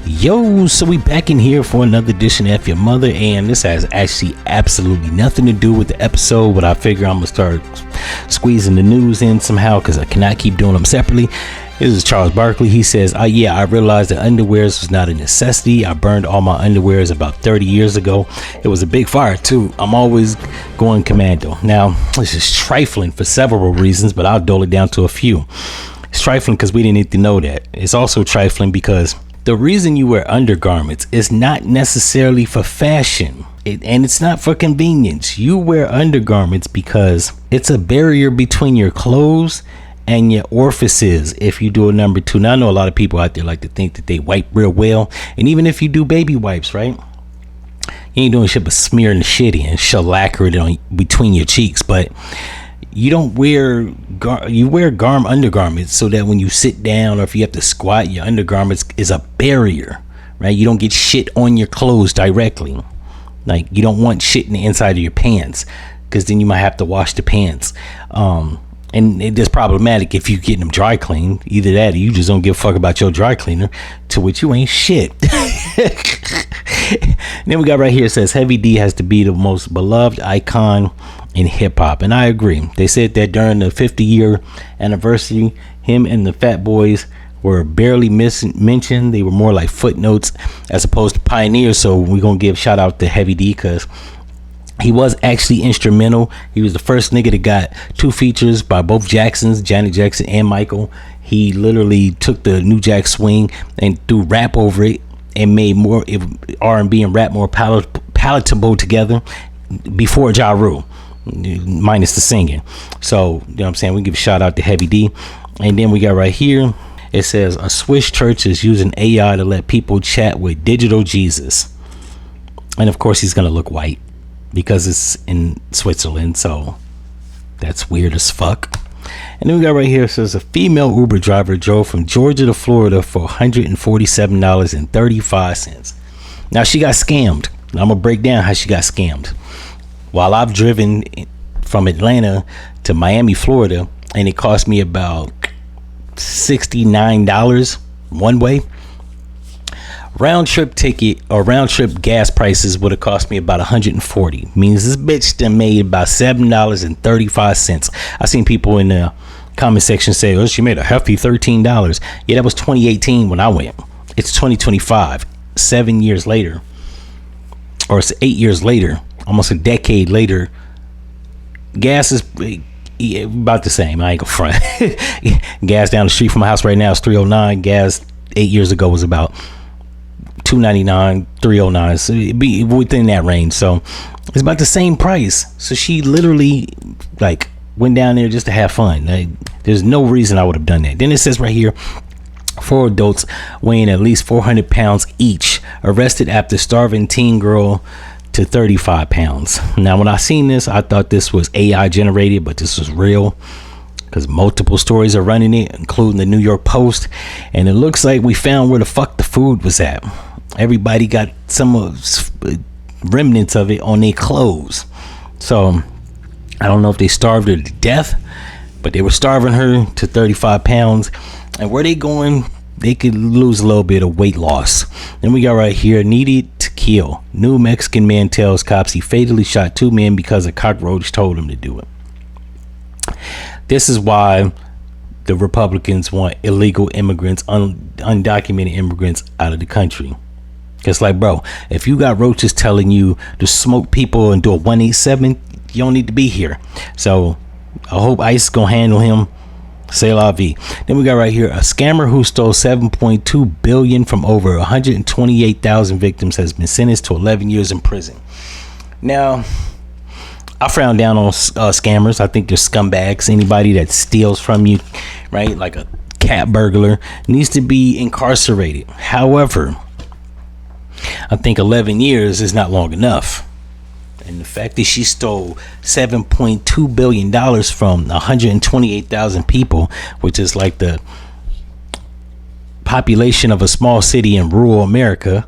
Yo, so we back in here for another edition of F-ya-Motha, and this has actually absolutely nothing to do with the episode, but I figure I'm gonna start squeezing the news in somehow because I cannot keep doing them separately. This is Charles Barkley. He says, yeah, I realized that underwears was not a necessity. I burned all my underwears about 30 years ago. It was a big fire too. I'm always going commando. Now, this is trifling for several reasons, but I'll dole it down to a few. It's trifling because we didn't need to know that. It's also trifling because the reason you wear undergarments is not necessarily for fashion, and it's not for convenience. You wear undergarments because it's a barrier between your clothes and your orifices if you do a number two. Now, I know a lot of people out there like to think that they wipe real well, and even if you do baby wipes, right? You ain't doing shit but smearing the shit in, shellac it on between your cheeks, but you don't wear undergarments so that when you sit down or if you have to squat, your undergarments is a barrier, right? You don't get shit on your clothes directly. Like, you don't want shit in the inside of your pants because then you might have to wash the pants. And it is problematic if you getting them dry cleaned. Either that or you just don't give a fuck about your dry cleaner, to which you ain't shit. Then we got right here, it says Heavy D has to be the most beloved icon in hip hop, and I agree. They said that during the 50-year anniversary, him and the Fat Boys were barely mentioned. They were more like footnotes as opposed to pioneers. So we're gonna give shout out to Heavy D because he was actually instrumental. He was the first nigga that got 2 features by both Jacksons, Janet Jackson and Michael. He literally took the New Jack Swing and threw rap over it and made more R&B and rap more palatable together before Ja Rule, minus the singing. So, you know what I'm saying? We give a shout out to Heavy D. And then we got right here, it says a Swiss church is using AI to let people chat with digital Jesus. And of course he's gonna look white because it's in Switzerland, so that's weird as fuck. And then we got right here, it says a female Uber driver drove from Georgia to Florida for $147.35. Now she got scammed. Now I'm gonna break down how she got scammed. While I've driven from Atlanta to Miami, Florida, and it cost me about $69 one way, round trip ticket or round trip gas prices would have cost me about $140. Means this bitch done made about $7.35. I seen people in the comment section say, oh, she made a hefty $13. Yeah, that was 2018 when I went. It's 2025, 7 years later, or it's 8 years later, almost a decade later. Gas is about the same. I ain't gonna front. Gas down the street from my house right now is $3.09. Gas 8 years ago was about $2.99, $3.09. So it'd be within that range. So it's about the same price. So she literally like went down there just to have fun. Like, there's no reason I would have done that. Then it says right here, 4 adults weighing at least 400 pounds each arrested after starving teen girl to 35 pounds. Now, when I seen this, I thought this was AI generated, but this was real because multiple stories are running it, including the New York Post. And it looks like we found where the fuck the food was at. Everybody got some remnants of it on their clothes. So I don't know if they starved her to death, but they were starving her to 35 pounds. And where they going, they could lose a little bit of weight loss. Then we got right here, needed to kill. New Mexican man tells cops he fatally shot 2 men because a cockroach told him to do it. This is why the Republicans want illegal immigrants, undocumented immigrants out of the country. It's like, bro, if you got roaches telling you to smoke people and do a 187, you don't need to be here. So I hope ICE gonna handle him. C'est la vie. Then we got right here, a scammer who stole $7.2 billion from over 128,000 victims has been sentenced to 11 years in prison. Now, I frown down on scammers. I think they're scumbags. Anybody that steals from you, right, like a cat burglar, needs to be incarcerated. However, I think 11 years is not long enough. And the fact that she stole $7.2 billion from 128,000 people, which is like the population of a small city in rural America,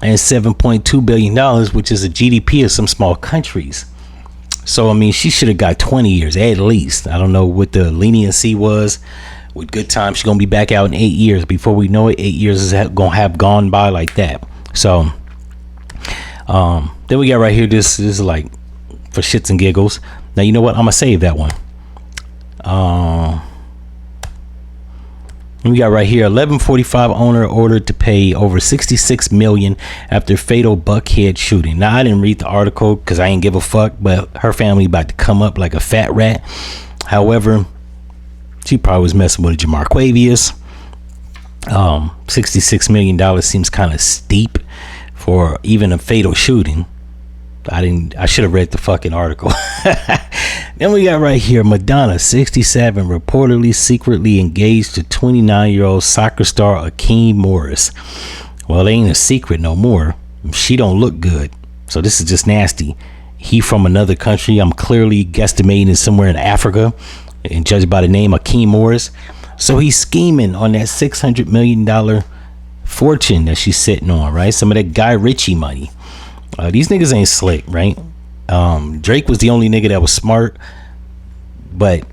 and $7.2 billion, which is a GDP of some small countries. So, I mean, she should have got 20 years at least. I don't know what the leniency was with good time. She's gonna be back out in 8 years. Before we know it, 8 years is gonna have gone by like that. So then we got right here, this is like for shits and giggles. Now you know what, I'm gonna save that one. We got right here, 1145 owner ordered to pay over 66 million after fatal Buckhead shooting. Now I didn't read the article because I ain't give a fuck, but her family about to come up like a fat rat. However, she probably was messing with Jamarquavius. $66 million seems kind of steep for even a fatal shooting. I should have read the fucking article. Then we got right here, Madonna, 67, reportedly secretly engaged to 29-year-old soccer star Akeem Morris. Well, it ain't a secret no more. She don't look good, so this is just nasty. He from another country. I'm clearly guesstimating somewhere in Africa, and judged by the name Akeem Morris. So he's scheming on that $600 million fortune that she's sitting on, right? Some of that Guy Ritchie money. These niggas ain't slick, right? Drake was the only nigga that was smart, but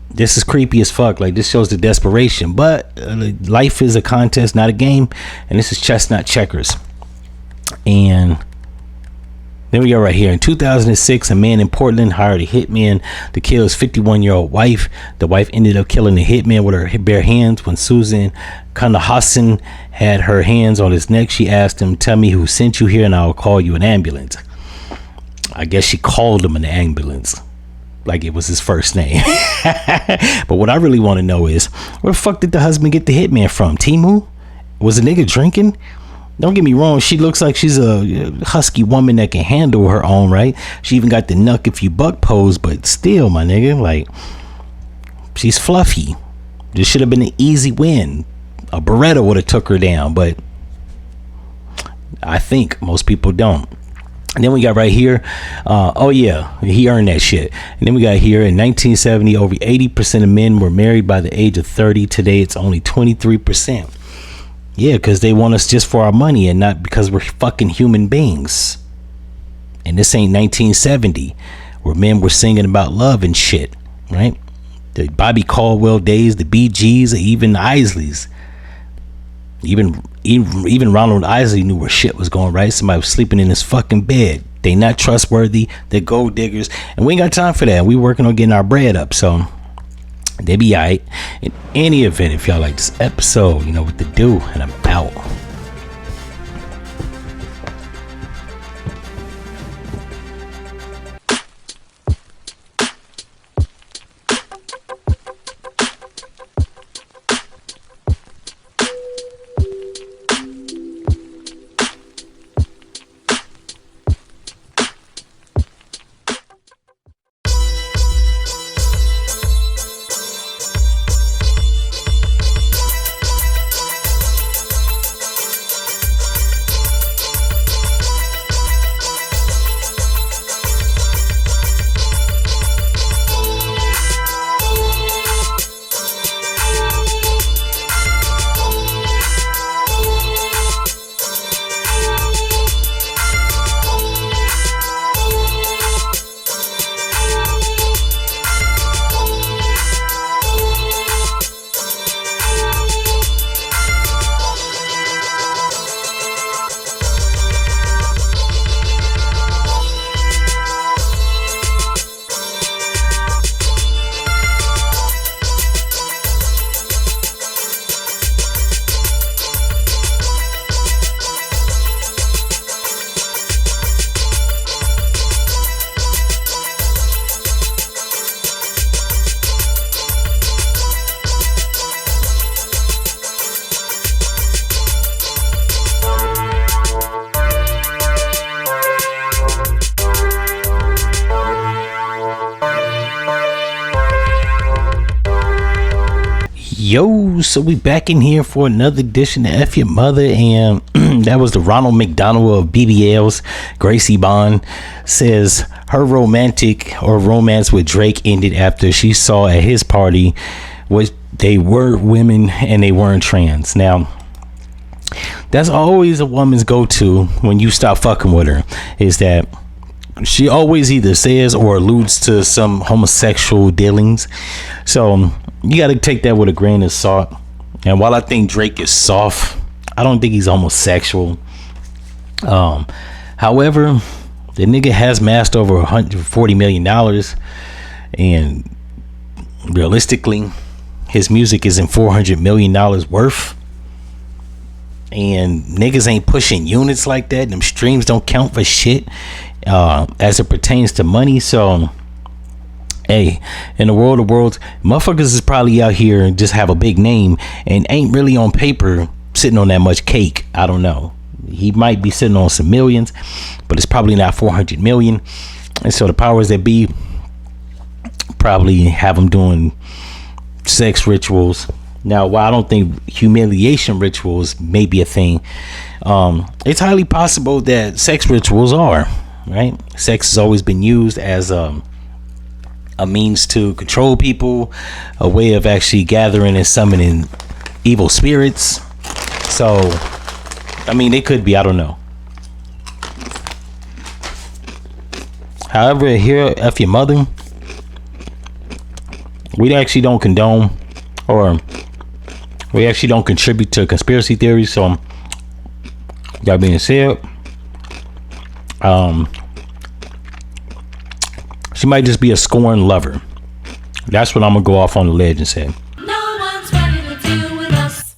this is creepy as fuck. Like, this shows the desperation, but life is a contest, not a game, and this is chess, not checkers. And then we go right here. In 2006, a man in Portland hired a hitman to kill his 51-year-old wife. The wife ended up killing the hitman with her bare hands. When Susan Kanahasan had her hands on his neck, she asked him, "Tell me who sent you here and I'll call you an ambulance." I guess she called him an ambulance like it was his first name. But what I really want to know is, where the fuck did the husband get the hitman from? Timu? Was the nigga drinking? Don't get me wrong, she looks like she's a husky woman that can handle her own, right? She even got the knuck if you buck pose, but still, my nigga, like, she's fluffy. This should have been an easy win. A Beretta would have took her down, but I think most people don't. And then we got right here, oh yeah, he earned that shit. And then we got here, in 1970, over 80% of men were married by the age of 30. Today, it's only 23%. Yeah, because they want us just for our money and not because we're fucking human beings. And this ain't 1970, where men were singing about love and shit, right? The Bobby Caldwell days, the Bee Gees, or even the Isleys. Even Ronald Isley knew where shit was going, right? Somebody was sleeping in his fucking bed. They not trustworthy. They're gold diggers. And we ain't got time for that. We working on getting our bread up, so they be alright. In any event, if y'all like this episode, you know what to do, and I'm out. Yo, so we back in here for another edition of F-ya-Motha, and that was the Ronald McDonald of BBLs. Gracie Bond says her romance with Drake ended after she saw at his party what they were women and they weren't trans. Now, that's always a woman's go-to when you stop fucking with her, is that she always either says or alludes to some homosexual dealings. So you got to take that with a grain of salt. And while I think Drake is soft, I don't think he's homosexual. However, the nigga has amassed over $140 million, and realistically, his music isn't $400 million worth. And niggas ain't pushing units like that. Them streams don't count for shit as it pertains to money. So, hey, in the world of worlds, motherfuckers is probably out here and just have a big name and ain't really on paper sitting on that much cake. I don't know. He might be sitting on some millions, but it's probably not 400 million. And so the powers that be probably have him doing sex rituals. Now, while I don't think humiliation rituals may be a thing, it's highly possible that sex rituals are, right? Sex has always been used as a means to control people, a way of actually gathering and summoning evil spirits. So, I mean, it could be, I don't know. However, here at F-ya-Motha, we actually don't condone, or we actually don't contribute to conspiracy theories. So, that being said, she might just be a scorned lover. That's what I'm gonna go off on the ledge and say.